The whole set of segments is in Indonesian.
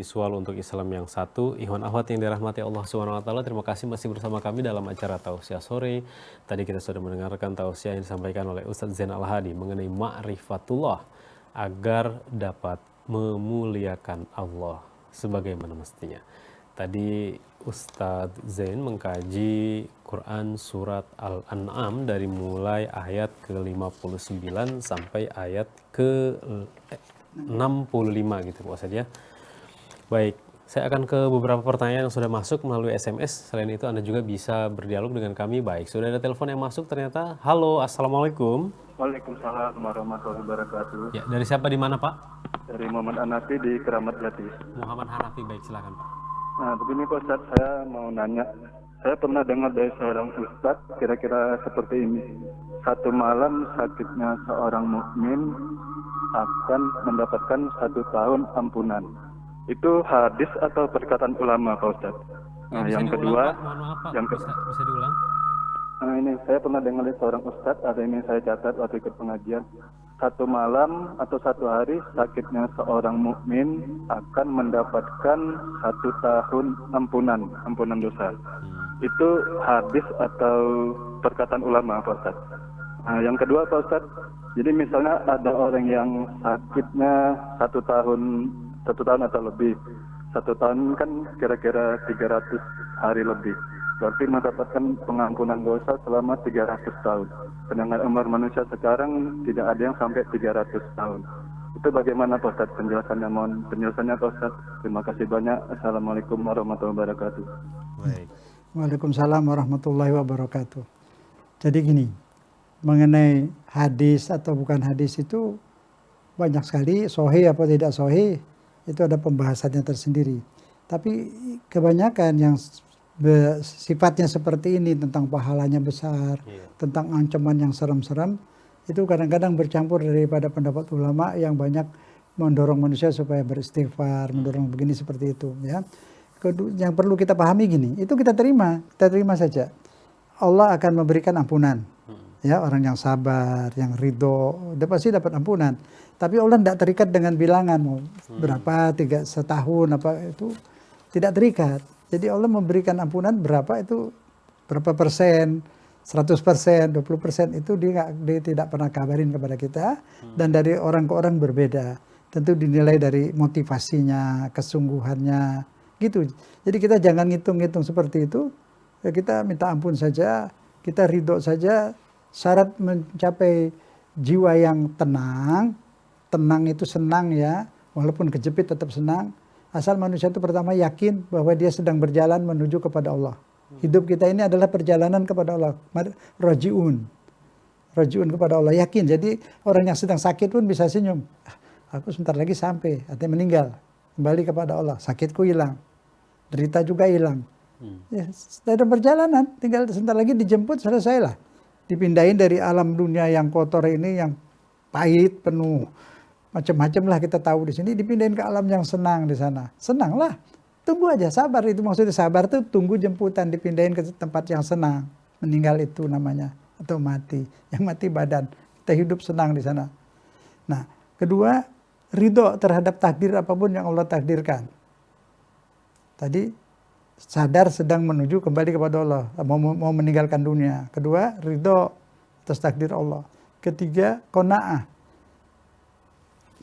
visual untuk Islam yang satu. Ikhwan akhwat yang dirahmati Allah Subhanahu wa taala, terima kasih masih bersama kami dalam acara Tausiah Sore. Tadi kita sudah mendengarkan tausiah yang disampaikan oleh Ustadz Zain Al-Hadi mengenai ma'rifatullah agar dapat memuliakan Allah sebagaimana mestinya. Tadi Ustadz Zain mengkaji Quran surat Al-An'am dari mulai ayat ke-59 sampai ayat ke-65 gitu Pak Ustadz ya. Baik, saya akan ke beberapa pertanyaan yang sudah masuk melalui SMS. Selain itu Anda juga bisa berdialog dengan kami. Baik, sudah ada telepon yang masuk ternyata. Halo, Assalamualaikum. Waalaikumsalam warahmatullahi wabarakatuh. Ya, dari siapa di mana Pak? Dari Muhammad Hanafi di Keramat Jati. Muhammad Hanafi, baik silakan Pak. Nah, begini Pak Ustadz, saya mau nanya. Saya pernah dengar dari seorang Ustadz kira-kira seperti ini. Satu malam sakitnya seorang mukmin akan mendapatkan 1 tahun ampunan. Itu hadis atau perkataan ulama Pak Ustadz? Nah, yang kedua, Pak. Mohon maaf Pak, yang bisa diulang? Nah, ini saya pernah dengar dari seorang Ustadz, ada ini saya catat waktu ikut pengajian. 1 malam atau 1 hari sakitnya seorang mukmin akan mendapatkan 1 tahun ampunan dosa. Itu hadis atau perkataan ulama Pak Ustadz. Nah, yang kedua Pak Ustadz, jadi misalnya ada orang yang sakitnya 1 tahun atau lebih. 1 tahun kan kira-kira 300 hari lebih. Berarti mendapatkan pengampunan dosa selama 300 tahun. Sedangkan umur manusia sekarang tidak ada yang sampai 300 tahun. Itu bagaimana Pak Ustadz penjelasannya? Mohon penjelasannya Pak Ustadz. Terima kasih banyak. Assalamualaikum warahmatullahi wabarakatuh. Baik. Waalaikumsalam warahmatullahi wabarakatuh. Jadi gini, mengenai hadis atau bukan hadis itu banyak sekali, sahih apa tidak sahih, itu ada pembahasannya tersendiri. Tapi kebanyakan yang sifatnya seperti ini, tentang pahalanya besar, tentang ancaman yang serem-serem, itu kadang-kadang bercampur daripada pendapat ulama yang banyak mendorong manusia supaya beristighfar, mendorong begini seperti itu ya. Yang perlu kita pahami gini, itu kita terima saja. Allah akan memberikan ampunan. Ya, orang yang sabar, yang ridho, dia pasti dapat ampunan. Tapi Allah tidak terikat dengan bilangan mau berapa, 3 setahun apa, itu tidak terikat. Jadi Allah memberikan ampunan berapa, itu berapa persen, 100%, 20% itu dia tidak pernah kabarin kepada kita. Dan dari orang ke orang berbeda. Tentu dinilai dari motivasinya, kesungguhannya, gitu. Jadi kita jangan ngitung-ngitung seperti itu. Ya kita minta ampun saja, kita ridho saja. Syarat mencapai jiwa yang tenang itu senang ya, walaupun kejepit tetap senang. Asal manusia itu pertama yakin bahwa dia sedang berjalan menuju kepada Allah. Hidup kita ini adalah perjalanan kepada Allah. Rajiun kepada Allah, yakin. Jadi orang yang sedang sakit pun bisa senyum. Aku sebentar lagi sampai, artinya meninggal. Kembali kepada Allah, sakitku hilang. Derita juga hilang. Ya, dalam perjalanan, tinggal sebentar lagi dijemput, selesailah. Dipindahin dari alam dunia yang kotor ini, yang pahit, penuh macam-macam lah kita tahu di sini, dipindahin ke alam yang senang di sana. Senanglah, tunggu aja, sabar. Itu maksudnya sabar tuh tunggu jemputan, dipindahin ke tempat yang senang. Meninggal itu namanya, atau mati. Yang mati badan, kita hidup senang di sana. Nah, kedua, ridho terhadap takdir apapun yang Allah takdirkan. Tadi sadar sedang menuju kembali kepada Allah, mau meninggalkan dunia. Kedua, ridho atas takdir Allah. Ketiga, qanaah,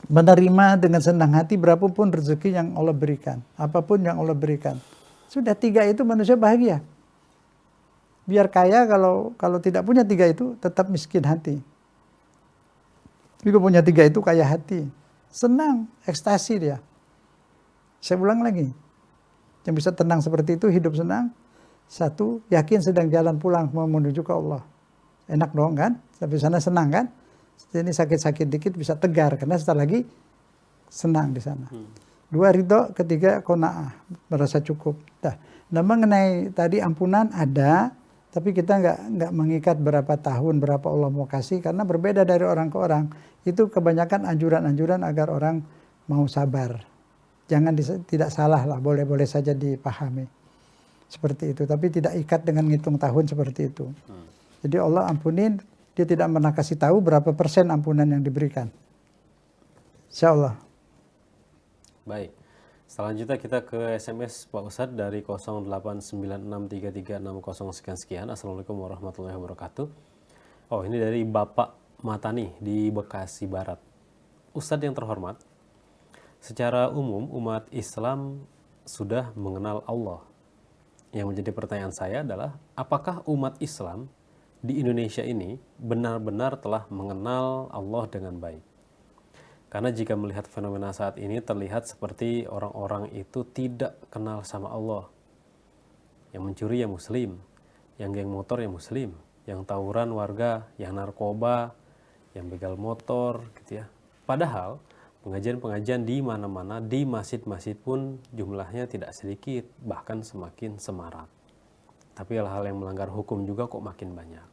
menerima dengan senang hati berapapun rezeki yang Allah berikan, apapun yang Allah berikan. Sudah 3 itu manusia bahagia. Biar kaya, kalau tidak punya 3 itu tetap miskin hati. Jika punya 3 itu kaya hati, senang, ekstasi dia. Saya ulang lagi. Yang bisa tenang seperti itu, hidup senang. 1, yakin sedang jalan pulang mau menuju ke Allah. Enak dong kan? Sampai sana senang kan? Jadi sakit-sakit dikit bisa tegar karena setelah lagi senang di sana. 2, ridho. Ketiga, qanaah, merasa cukup. Nah, mengenai tadi ampunan ada, tapi kita nggak mengikat berapa tahun, berapa Allah mau kasih, karena berbeda dari orang ke orang. Itu kebanyakan anjuran-anjuran agar orang mau sabar. Jangan tidak salah lah, boleh-boleh saja dipahami. Seperti itu, tapi tidak ikat dengan ngitung tahun seperti itu. Jadi Allah ampunin, dia tidak pernah kasih tahu berapa persen ampunan yang diberikan. Insya Allah. Baik. Selanjutnya kita ke SMS Pak Ustadz dari 08963360 sekian. Assalamualaikum warahmatullahi wabarakatuh. Oh, ini dari Bapak Matani di Bekasi Barat. Ustadz yang terhormat, secara umum umat Islam sudah mengenal Allah. Yang menjadi pertanyaan saya adalah, apakah umat Islam di Indonesia ini benar-benar telah mengenal Allah dengan baik? Karena jika melihat fenomena saat ini terlihat seperti orang-orang itu tidak kenal sama Allah. Yang mencuri ya muslim, yang geng motor ya muslim, yang tawuran warga, yang narkoba, yang begal motor gitu ya. Padahal pengajian-pengajian di mana-mana, di masjid-masjid pun jumlahnya tidak sedikit, bahkan semakin semarak. Tapi hal-hal yang melanggar hukum juga kok makin banyak.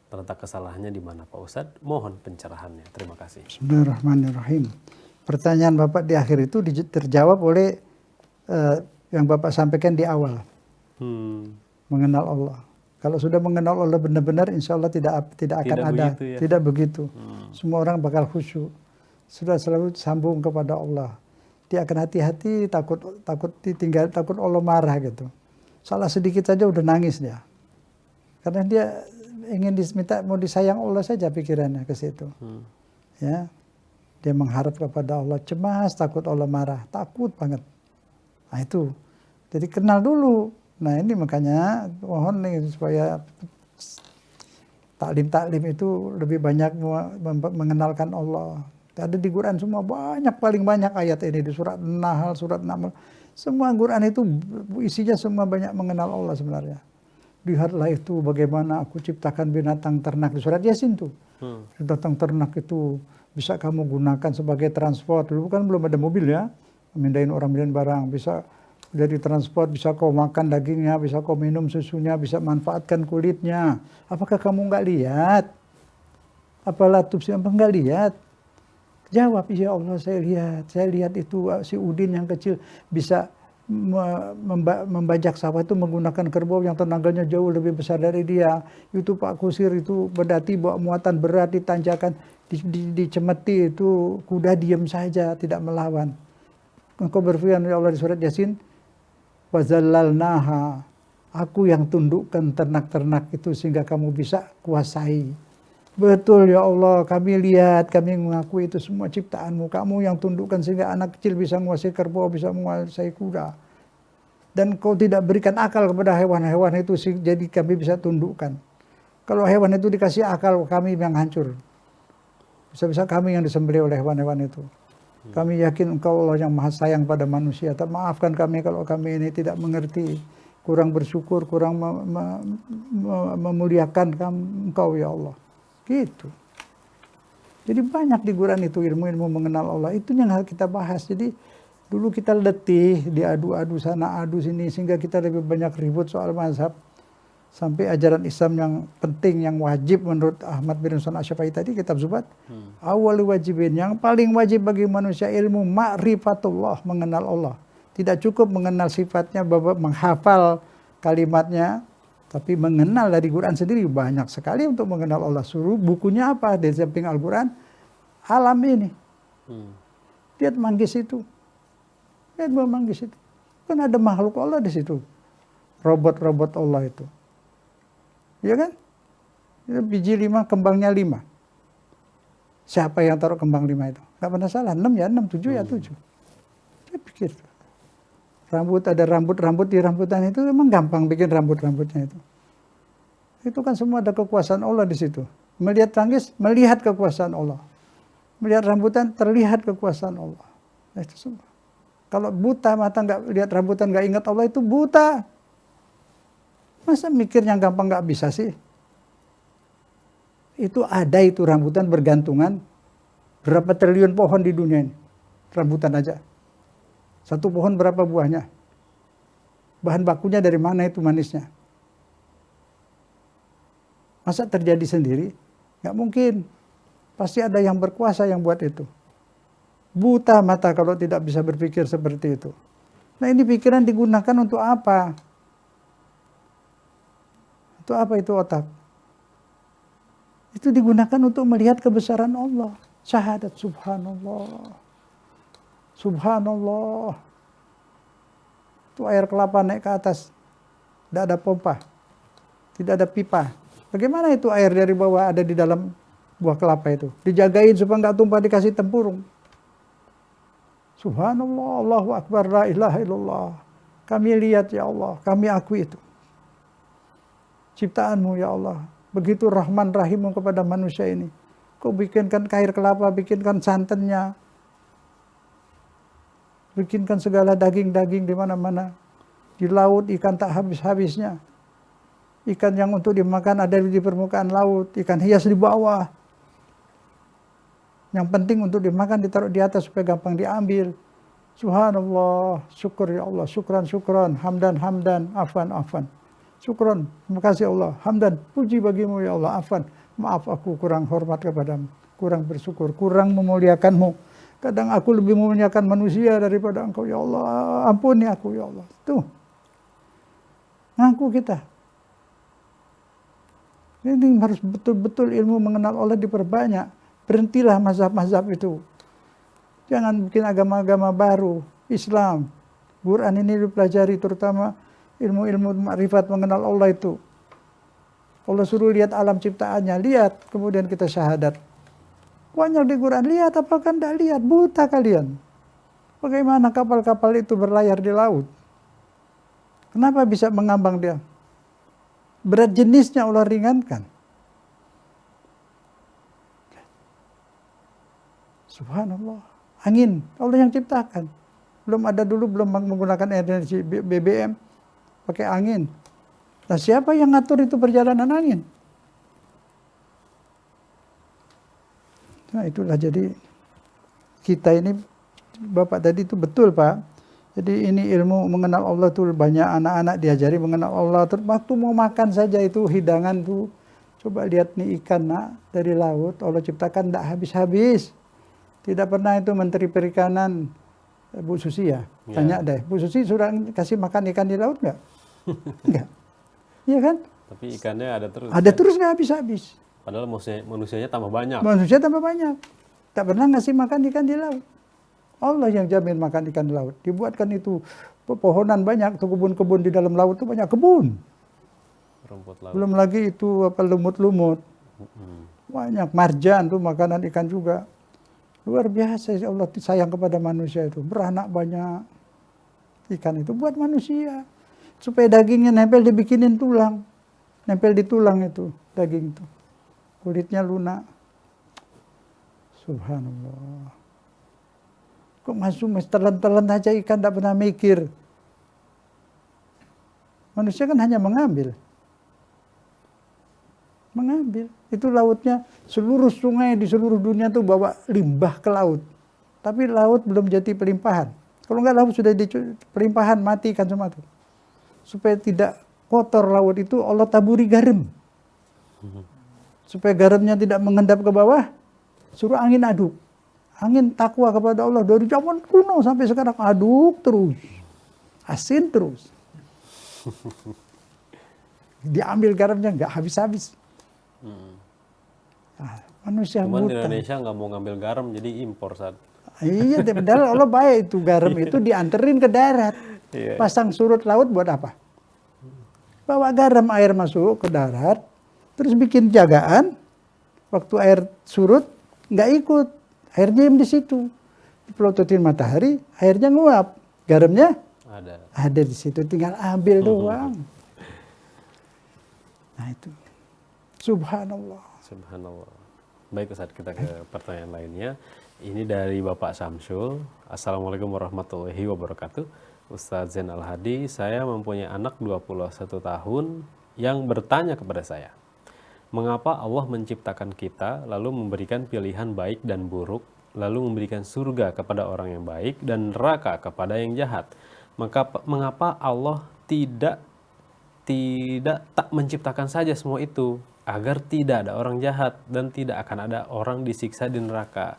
Terletak kesalahannya di mana Pak Ustadz? Mohon pencerahannya. Terima kasih. Bismillahirrahmanirrahim. Pertanyaan Bapak di akhir itu terjawab oleh yang Bapak sampaikan di awal. Mengenal Allah. Kalau sudah mengenal Allah benar-benar, insya Allah tidak akan ada. Begitu, ya? Tidak begitu. Semua orang bakal khusyuk. Sudah selalu sambung kepada Allah. Dia akan hati-hati, takut ditinggal, takut Allah marah gitu. Salah sedikit saja udah nangis dia. Karena dia ingin diminta mau disayang Allah saja pikirannya ke situ. Ya. Dia mengharap kepada Allah, cemas, takut Allah marah, takut banget. Nah itu. Jadi kenal dulu. Nah ini makanya mohon nih supaya taklim itu lebih banyak mengenalkan Allah. Ada di Quran semua paling banyak ayat ini di surat Nahl, surat Naml. Semua Quran itu isinya semua banyak mengenal Allah sebenarnya. Lihatlah itu bagaimana aku ciptakan binatang ternak di surat Yasin tuh. Binatang ternak itu bisa kamu gunakan sebagai transport. Dulu kan belum ada mobil ya. Mindahin orang, mindahin barang. Bisa jadi transport, bisa kau makan dagingnya, bisa kau minum susunya, bisa manfaatkan kulitnya. Apakah kamu nggak lihat? Apalah tuh siapa nggak lihat? Jawab, ya Allah saya lihat. Saya lihat itu si Udin yang kecil bisa membajak sawah itu menggunakan kerbau yang tenaganya jauh lebih besar dari dia. Itu Pak Kusir itu berdati bawa muatan berat ditanjakan, dicemeti itu kuda diam saja tidak melawan. Engkau berfirman ya Allah di surat Yasin, wazallalnaha, aku yang tundukkan ternak-ternak itu sehingga kamu bisa kuasai. Betul ya Allah, kami lihat, kami mengakui itu semua ciptaanmu. Kamu yang tundukkan sehingga anak kecil bisa menguasai kerbau, bisa menguasai kuda. Dan kau tidak berikan akal kepada hewan-hewan itu, jadi kami bisa tundukkan. Kalau hewan itu dikasih akal, kami yang hancur. Bisa-bisa kami yang disembelih oleh hewan-hewan itu. Kami yakin engkau Allah yang maha sayang pada manusia. Maafkan kami kalau kami ini tidak mengerti, kurang bersyukur, kurang memuliakan engkau ya Allah. Gitu. Jadi banyak di Quran itu ilmu-ilmu mengenal Allah. Itu yang harus kita bahas. Jadi dulu kita letih, diadu-adu sana, adu sini, sehingga kita lebih banyak ribut soal mazhab. Sampai ajaran Islam yang penting, yang wajib menurut Ahmad bin Hasan Asy-Syafi'i tadi, kitab Zubat. Awal wajibin, yang paling wajib bagi manusia ilmu, ma'rifatullah, mengenal Allah. Tidak cukup mengenal sifatnya, menghafal kalimatnya, tapi mengenal dari Quran sendiri banyak sekali untuk mengenal Allah. Suruh bukunya apa? Di samping Al-Quran, alam ini. Lihat manggis itu. Lihat buah manggis itu. Kan ada makhluk Allah di situ. Robot-robot Allah itu. Ya kan? Biji 5, kembangnya 5. Siapa yang taruh kembang 5 itu? Gak pernah salah. 6 ya 6, 7 ya 7. Saya pikir. Ada rambut-rambut di rambutan itu memang gampang bikin rambut-rambutnya itu. Itu kan semua ada kekuasaan Allah di situ. Melihat tangis, melihat kekuasaan Allah. Melihat rambutan, terlihat kekuasaan Allah. Nah, itu semua. Kalau buta mata nggak lihat rambutan, nggak ingat Allah, itu buta. Masa mikir yang gampang nggak bisa sih? Itu ada itu rambutan bergantungan. Berapa triliun pohon di dunia ini? Rambutan aja. Satu pohon berapa buahnya? Bahan bakunya dari mana itu manisnya? Masa terjadi sendiri? Nggak mungkin. Pasti ada yang berkuasa yang buat itu. Buta mata kalau tidak bisa berpikir seperti itu. Nah ini pikiran digunakan untuk apa? Untuk apa itu otak? Itu digunakan untuk melihat kebesaran Allah. Syahadat subhanallah. Subhanallah. Itu air kelapa naik ke atas. Tidak ada pompa. Tidak ada pipa. Bagaimana itu air dari bawah ada di dalam buah kelapa itu? Dijagain supaya nggak tumpah, dikasih tempurung. Subhanallah, Allahu Akbar, la ilaha illallah. Kami lihat ya Allah, kami akui itu. Ciptaanmu ya Allah. Begitu rahman rahimmu kepada manusia ini. Kau bikinkan air kelapa, bikinkan santannya. Bikinkan segala daging-daging di mana-mana. Di laut ikan tak habis-habisnya. Ikan yang untuk dimakan ada di permukaan laut. Ikan hias di bawah. Yang penting untuk dimakan ditaruh di atas supaya gampang diambil. Subhanallah, syukur ya Allah, syukran, hamdan, afan. Syukron, terima kasih Allah, hamdan, puji bagimu ya Allah, afan. Maaf aku kurang hormat kepadamu, kurang bersyukur, kurang memuliakanmu. Kadang aku lebih memuliakan manusia daripada engkau ya Allah, ampuni aku ya Allah. Tuh, ngaku kita. Ini harus betul-betul ilmu mengenal Allah diperbanyak. Berhentilah mazhab-mazhab itu. Jangan bikin agama-agama baru. Islam, Quran ini dipelajari, terutama ilmu-ilmu makrifat mengenal Allah itu. Allah suruh lihat alam ciptaannya, lihat, kemudian kita syahadat. Banyak di Quran, lihat apa kan tidak lihat, buta kalian. Bagaimana kapal-kapal itu berlayar di laut? Kenapa bisa mengambang dia? Berat jenisnya Allah ringankan. Subhanallah. Angin, Allah yang ciptakan. Belum ada dulu, belum menggunakan energi BBM. Pakai angin. Nah siapa yang ngatur itu perjalanan angin? Nah itulah jadi kita ini, Bapak tadi itu betul Pak. Jadi ini ilmu mengenal Allah tuh banyak anak-anak diajari mengenal Allah. Terus waktu mau makan saja itu hidangan tuh. Coba lihat nih ikan nak dari laut. Allah ciptakan tidak habis-habis. Tidak pernah itu Menteri Perikanan Bu Susi ya. Tanya deh, Bu Susi sudah kasih makan ikan di laut nggak? Enggak. Iya kan? Tapi ikannya ada terus. Ada terus nggak habis-habis. Padahal manusianya tambah banyak. Manusia tambah banyak. Tak pernah ngasih makan ikan di laut. Allah yang jamin makan ikan di laut. Dibuatkan itu pepohonan banyak, tuh kebun-kebun di dalam laut itu banyak kebun. Rumput laut. Belum lagi itu apa lumut-lumut. Banyak marjan tuh makanan ikan juga. Luar biasa Allah sayang kepada manusia itu. Beranak banyak. Ikan itu buat manusia. Supaya dagingnya nempel dibikinin tulang. Nempel di tulang itu daging itu. Kulitnya lunak. Subhanallah. Kok masuk telan-telan aja ikan tidak pernah mikir. Manusia kan hanya mengambil. Mengambil. Itu lautnya, seluruh sungai di seluruh dunia tuh bawa limbah ke laut. Tapi laut belum jadi pelimpahan. Kalau enggak laut sudah di pelimpahan, mati ikan semua tuh. Supaya tidak kotor laut itu Allah taburi garam. Supaya garamnya tidak mengendap ke bawah, suruh angin aduk. Angin takwa kepada Allah dari zaman kuno sampai sekarang aduk terus. Asin terus. Diambil garamnya nggak habis-habis. Nah, manusia Cuman di buta. Indonesia nggak mau ngambil garam jadi impor saat. Iya, padahal Allah baik itu garam itu dianterin ke darat. Iya. Pasang surut laut buat apa? Bawa garam air masuk ke darat, terus bikin jagaan. Waktu air surut nggak ikut, air diam di situ. Dipelototin matahari, airnya nguap, garamnya ada di situ, tinggal ambil doang. Nah itu, subhanallah. Subhanallah. Baik Ustaz, kita ke pertanyaan lainnya. Ini dari Bapak Samsul. Assalamualaikum warahmatullahi wabarakatuh. Ustaz Zain Al-Hadi, saya mempunyai anak 21 tahun yang bertanya kepada saya, mengapa Allah menciptakan kita lalu memberikan pilihan baik dan buruk, lalu memberikan surga kepada orang yang baik dan neraka kepada yang jahat? Mengapa Allah tidak tak menciptakan saja semua itu agar tidak ada orang jahat dan tidak akan ada orang disiksa di neraka?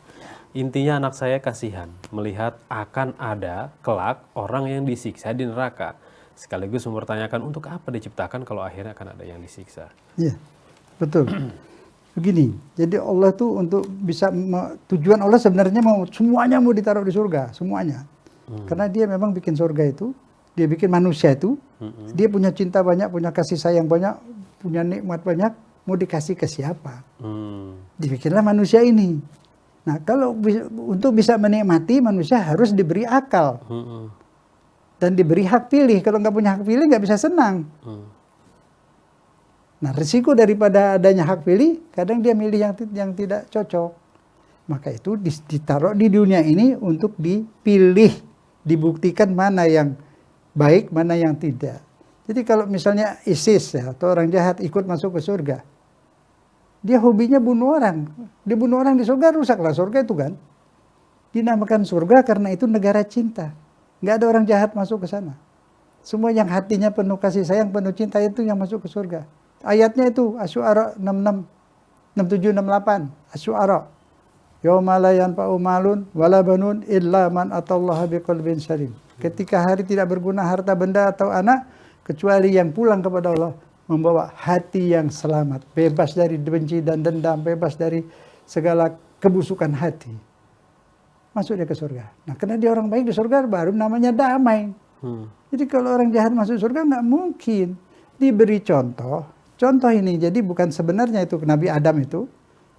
Intinya anak saya kasihan melihat akan ada kelak orang yang disiksa di neraka. Sekaligus mempertanyakan untuk apa diciptakan kalau akhirnya akan ada yang disiksa. Iya, betul. Begini, jadi Allah tuh untuk bisa, tujuan Allah sebenarnya semuanya mau ditaruh di surga, semuanya. Karena dia memang bikin surga itu Dia bikin manusia itu, dia punya cinta banyak, punya kasih sayang banyak, punya nikmat banyak, mau dikasih ke siapa? Dibikinlah manusia ini. Nah, kalau untuk bisa menikmati, manusia harus diberi akal. Dan diberi hak pilih. Kalau nggak punya hak pilih, nggak bisa senang. Nah, risiko daripada adanya hak pilih, kadang dia milih yang tidak cocok. Maka itu ditaruh di dunia ini untuk dipilih, dibuktikan mana yang baik, mana yang tidak. Jadi kalau misalnya ISIS ya, atau orang jahat ikut masuk ke surga, dia hobinya bunuh orang. Dia bunuh orang di surga, rusaklah surga itu kan. Dinamakan surga karena itu negara cinta. Nggak ada orang jahat masuk ke sana. Semua yang hatinya penuh kasih sayang, penuh cinta itu yang masuk ke surga. Ayatnya itu Asy-Syu'ara 66, 67, 68. Asy-Syu'ara. Yauma la yanfa'u malun wala banun illa man atallaha biqalbin salim. Ketika hari tidak berguna harta benda atau anak kecuali yang pulang kepada Allah membawa hati yang selamat, bebas dari benci dan dendam, bebas dari segala kebusukan hati. Masuk dia ke surga. Nah, karena dia orang baik di surga baru namanya damai. Jadi kalau orang jahat masuk surga nggak mungkin. Diberi contoh. Contoh ini jadi bukan sebenarnya itu Nabi Adam itu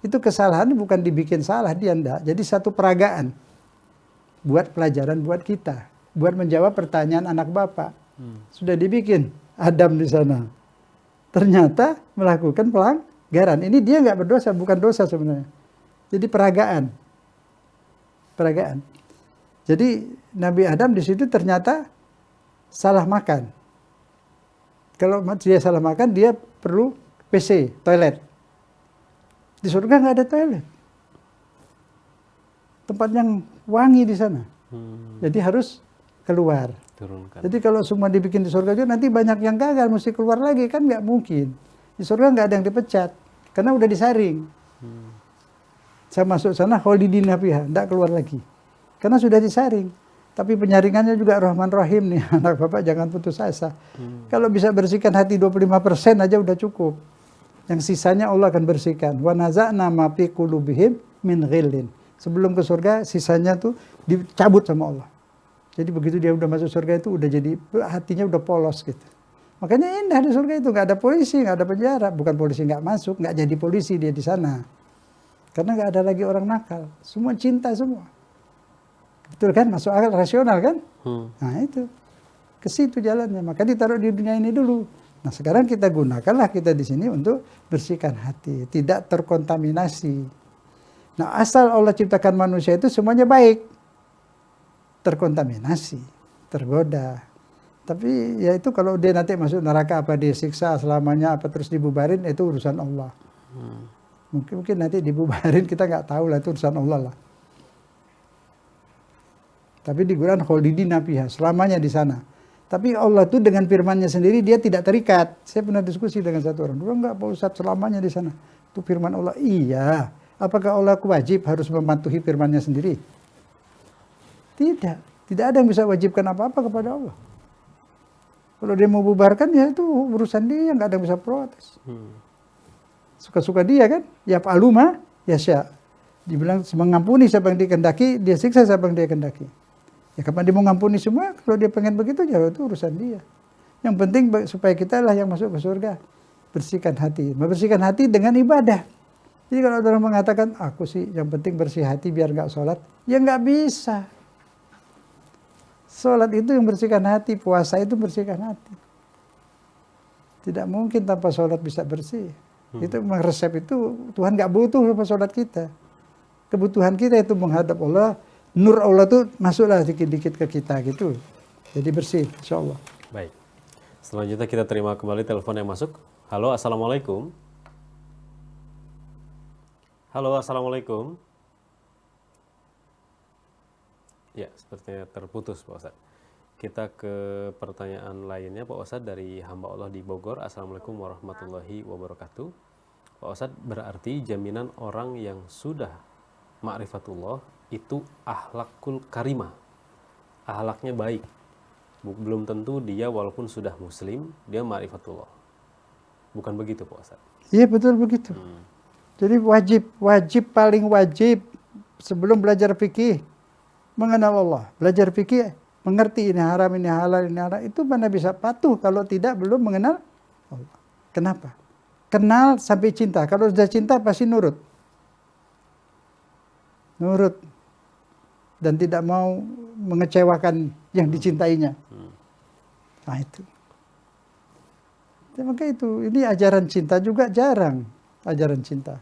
kesalahan bukan dibikin salah dia enggak. Jadi satu peragaan buat pelajaran buat kita, buat menjawab pertanyaan anak bapak. Sudah dibikin Adam di sana. Ternyata melakukan pelanggaran. Ini dia nggak berdosa, bukan dosa sebenarnya. Jadi peragaan. Jadi Nabi Adam di situ ternyata salah makan. Kalau dia salah makan, dia perlu WC, toilet. Di surga nggak ada toilet. Tempat yang wangi di sana. Jadi harus keluar. Turunkan. Jadi kalau semua dibikin di surga juga nanti banyak yang gagal, mesti keluar lagi, kan nggak mungkin. Di surga nggak ada yang dipecat, karena udah disaring. Saya masuk sana, khalidina fiha, nggak keluar lagi. Karena sudah disaring. Tapi penyaringannya juga Rahman Rahim nih, anak bapak jangan putus asa. Kalau bisa bersihkan hati 25% aja udah cukup. Yang sisanya Allah akan bersihkan. Wa naza'na ma fi qulubihim min ghillin. Sebelum ke surga, sisanya tuh dicabut sama Allah. Jadi begitu dia udah masuk surga itu udah jadi hatinya udah polos gitu. Makanya indah di surga itu, nggak ada polisi, nggak ada penjara. Bukan polisi nggak masuk, nggak jadi polisi dia di sana. Karena nggak ada lagi orang nakal. Semua cinta semua. Betul kan? Masuk akal rasional kan? Nah itu. Ke situ jalannya. Maka ditaruh di dunia ini dulu. Nah sekarang kita gunakanlah kita di sini untuk bersihkan hati. Tidak terkontaminasi. Nah asal Allah ciptakan manusia itu semuanya baik. Terkontaminasi. Tergoda. Tapi ya itu kalau dia nanti masuk neraka apa disiksa selamanya apa terus dibubarin itu urusan Allah. Mungkin nanti dibubarin kita nggak tahu lah itu urusan Allah lah. Tapi di Quran khalidina fiha selamanya di sana. Tapi Allah itu dengan firman-Nya sendiri dia tidak terikat. Saya pernah diskusi dengan satu orang. Dulu enggak Pak Ustadz selamanya di sana. Itu firman Allah. Iya. Apakah Allah wajib harus mematuhi firman-Nya sendiri? Tidak. Tidak ada yang bisa wajibkan apa-apa kepada Allah. Kalau dia mau bubarkan ya itu urusan dia, nggak ada yang bisa protes. Suka-suka dia kan, ya fa'aluma ya sya. Dibilang mengampuni siapa yang dikehendaki, dia siksa siapa yang dia kehendaki. Ya kapan dia mau ngampuni semua, kalau dia pengen begitu ya itu urusan dia. Yang penting supaya kita lah yang masuk ke surga. Bersihkan hati. Membersihkan hati dengan ibadah. Jadi kalau orang mengatakan, aku sih yang penting bersih hati biar nggak sholat. Ya nggak bisa. Sholat itu yang bersihkan hati, puasa itu bersihkan hati. Tidak mungkin tanpa sholat bisa bersih. Itu memang resep itu Tuhan nggak butuh sama sholat kita. Kebutuhan kita itu menghadap Allah. Nur Allah itu masuklah dikit-dikit ke kita gitu. Jadi bersih, insya Allah. Baik. Selanjutnya kita terima kembali telepon yang masuk. Halo, assalamualaikum. Halo, assalamualaikum. Ya, sepertinya terputus Pak Ustadz. Kita ke pertanyaan lainnya Pak Ustadz dari hamba Allah di Bogor. Assalamualaikum warahmatullahi wabarakatuh. Pak Ustadz, berarti jaminan orang yang sudah ma'rifatullah itu akhlakul karimah. Akhlaknya baik. Belum tentu dia walaupun sudah muslim, dia ma'rifatullah. Bukan begitu Pak Ustadz? Iya betul begitu. Jadi wajib paling wajib sebelum belajar fikih mengenal Allah. Belajar fikih mengerti ini haram, ini halal, ini haram, itu mana bisa patuh kalau tidak belum mengenal Allah. Kenapa? Kenal sampai cinta. Kalau sudah cinta pasti nurut. Nurut. Dan tidak mau mengecewakan yang dicintainya. Nah itu. Maka itu, ini ajaran cinta juga jarang. Ajaran cinta.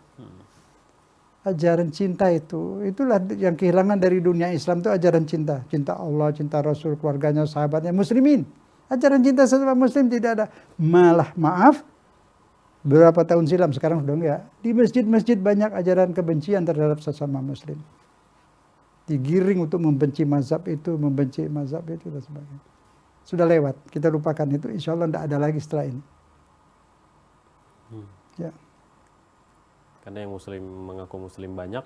Ajaran cinta itulah yang kehilangan dari dunia Islam itu ajaran cinta. Cinta Allah, cinta Rasul, keluarganya, sahabatnya, muslimin. Ajaran cinta sesama muslim tidak ada. Malah maaf, berapa tahun silam, sekarang sudah enggak. Di masjid-masjid banyak ajaran kebencian terhadap sesama muslim. Digiring untuk membenci mazhab itu, membenci mazhab itu, dan sebagainya. Sudah lewat, kita lupakan itu. Insya Allah tidak ada lagi setelah ini. Ya. Karena yang muslim mengaku muslim banyak,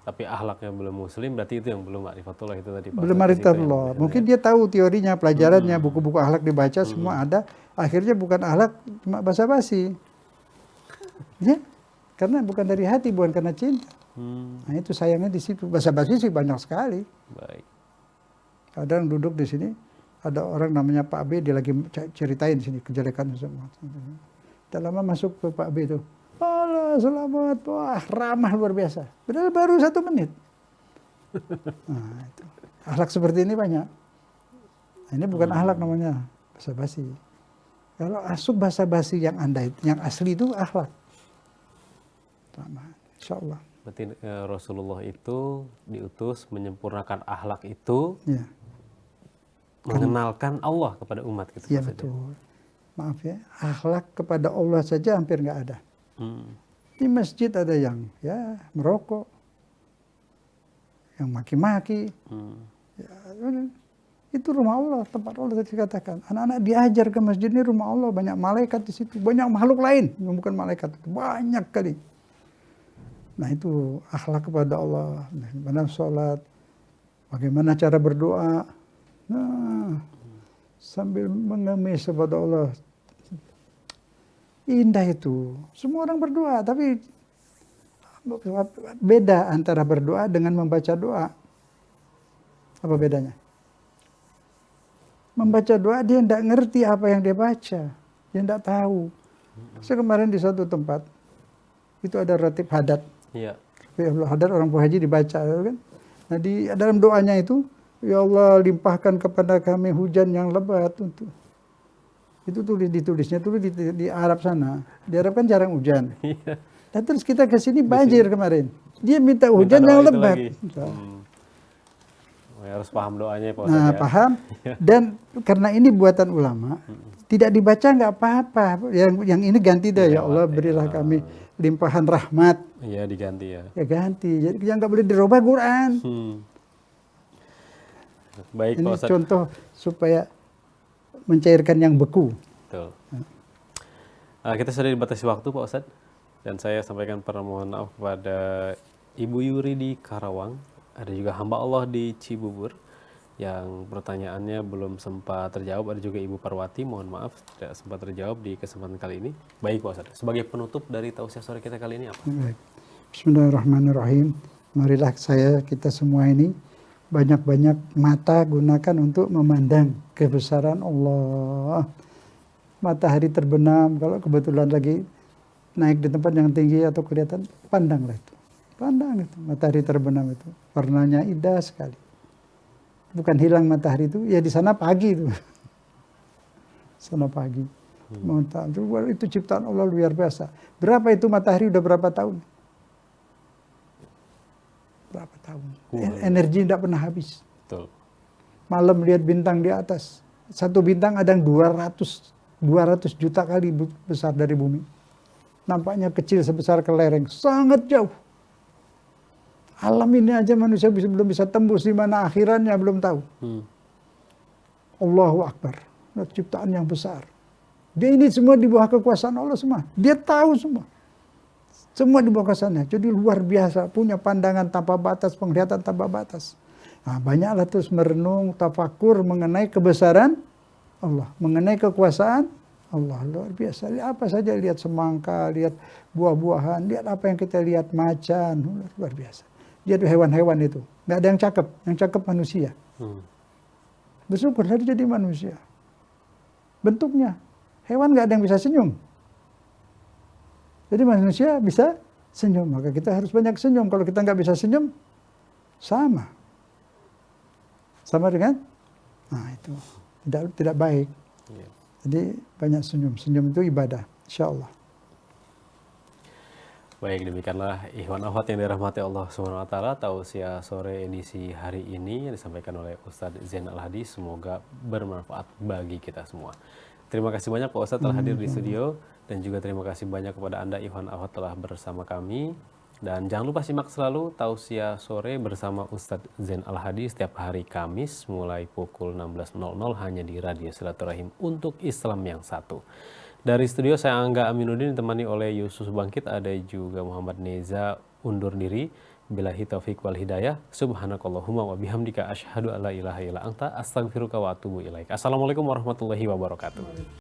tapi akhlaknya belum muslim, berarti itu yang belum ma'rifatullah itu tadi Pak. Belum ma'rifatullah. Mungkin dia tahu teorinya, pelajarannya, buku-buku akhlak dibaca, semua ada. Akhirnya bukan akhlak, cuma basa-basi. Ya, karena bukan dari hati, bukan karena cinta. Nah itu sayangnya di situ. Basa-basi sih banyak sekali. Baik. Kadang duduk di sini, ada orang namanya Pak B, dia lagi ceritain di sini kejelekan semua. Tak lama masuk ke Pak B itu. Allah selamat, wah ramah luar biasa. Padahal baru 1 menit. Nah, itu. Akhlak seperti ini banyak. Nah, ini bukan akhlak namanya, basa-basi. Kalau asuk basa-basi yang yang asli itu akhlak. Ramah, insya Allah. Berarti Rasulullah itu diutus menyempurnakan akhlak itu, Ya. mengenalkan Allah kepada umat gitu. Iya betul. Maaf ya, akhlak kepada Allah saja hampir nggak ada. Di masjid ada yang ya merokok, yang maki-maki. Ya, itu rumah Allah, tempat Allah tadi katakan. Anak-anak diajar ke masjid ini rumah Allah, banyak malaikat di situ, banyak makhluk lain yang bukan malaikat, banyak kali. Nah itu akhlak kepada Allah, bagaimana sholat, bagaimana cara berdoa. Nah, sambil mengemis kepada Allah. Indah itu. Semua orang berdoa, tapi beda antara berdoa dengan membaca doa. Apa bedanya? Membaca doa dia tidak ngerti apa yang dia baca. Dia tidak tahu. Saya kemarin di suatu tempat, itu ada ratib hadat. Iya. Ratib hadat orang haji dibaca. Kan? Nah di dalam doanya itu, ya Allah limpahkan kepada kami hujan yang lebat untuk. Itu ditulisnya di Arab sana. Di Arab kan jarang hujan. Dan terus kita ke sini banjir kemarin. Dia minta hujan yang lebat. Harus paham doanya Pak. Nah, paham. Dan karena ini buatan ulama, tidak dibaca nggak apa-apa. Yang ini ganti dah, ya Allah berilah kami limpahan rahmat. Iya diganti ya. Ya ganti. Jadi yang nggak boleh dirubah Quran. Baik ini Pak Ustadz. contoh supaya mencairkan yang beku. Betul. Kita sudah dibatasi waktu Pak Ustadz, dan saya sampaikan permohonan maaf kepada Ibu Yuri di Karawang, ada juga hamba Allah di Cibubur yang pertanyaannya belum sempat terjawab, ada juga Ibu Parwati, mohon maaf tidak sempat terjawab di kesempatan kali ini. Baik Pak Ustadz, sebagai penutup dari tausiah sore kita kali ini apa? Baik. Bismillahirrahmanirrahim. Marilah kita semua ini banyak-banyak mata gunakan untuk memandang kebesaran Allah. Matahari terbenam, kalau kebetulan lagi naik di tempat yang tinggi atau kelihatan, pandanglah itu. Pandang itu, matahari terbenam itu. Warnanya indah sekali. Bukan hilang matahari itu, ya di sana pagi itu. Sana pagi. Itu ciptaan Allah luar biasa. Berapa itu matahari udah berapa tahun? Berapa tahun? Energi tidak pernah habis. Betul. Malam lihat bintang di atas. Satu bintang ada yang 200 juta kali besar dari bumi. Nampaknya kecil sebesar kelereng. Sangat jauh. Alam ini aja manusia belum bisa tembus, di mana akhirannya belum tahu. Allahu Akbar. Ciptaan yang besar. Dia ini semua di bawah kekuasaan Allah semua. Dia tahu semua. Semua di bawah kekuasaannya. Jadi luar biasa. Punya pandangan tanpa batas, penglihatan tanpa batas. Nah, banyaklah terus merenung, tafakur mengenai kebesaran Allah. Mengenai kekuasaan Allah. Luar biasa. Lihat apa saja. Lihat semangka, lihat buah-buahan. Lihat apa yang kita lihat, macan. Luar biasa. Lihat hewan-hewan itu. Nggak ada yang cakep. Yang cakep manusia. Bersyukur hari jadi manusia. Bentuknya, hewan nggak ada yang bisa senyum. Jadi manusia bisa senyum, maka kita harus banyak senyum. Kalau kita nggak bisa senyum, sama dengan, nah itu tidak baik. Iya. Jadi banyak senyum. Senyum itu ibadah, insya Allah. Baik, demikianlah ikhwan akhwat yang dirahmati Allah Subhanahu wa taala, tausiah sore edisi hari ini yang disampaikan oleh Ustadz Zain Al-Hadi, semoga bermanfaat bagi kita semua. Terima kasih banyak Pak Ustadz telah hadir di studio, dan juga terima kasih banyak kepada Anda ikhwan akhwat telah bersama kami. Dan jangan lupa simak selalu tausiah sore bersama Ustadz Zain Al-Hadi setiap hari Kamis mulai pukul 16.00 hanya di Radio Silaturahim untuk Islam yang satu. Dari studio saya Angga Aminuddin ditemani oleh Yusuf Bangkit, ada juga Muhammad Neza undur diri. Billahi taufiq wal hidayah. Subhanakallahumma wa bihamdika asyhadu alla ilaha illa anta astaghfiruka wa atubu ilaik. Assalamualaikum warahmatullahi wabarakatuh.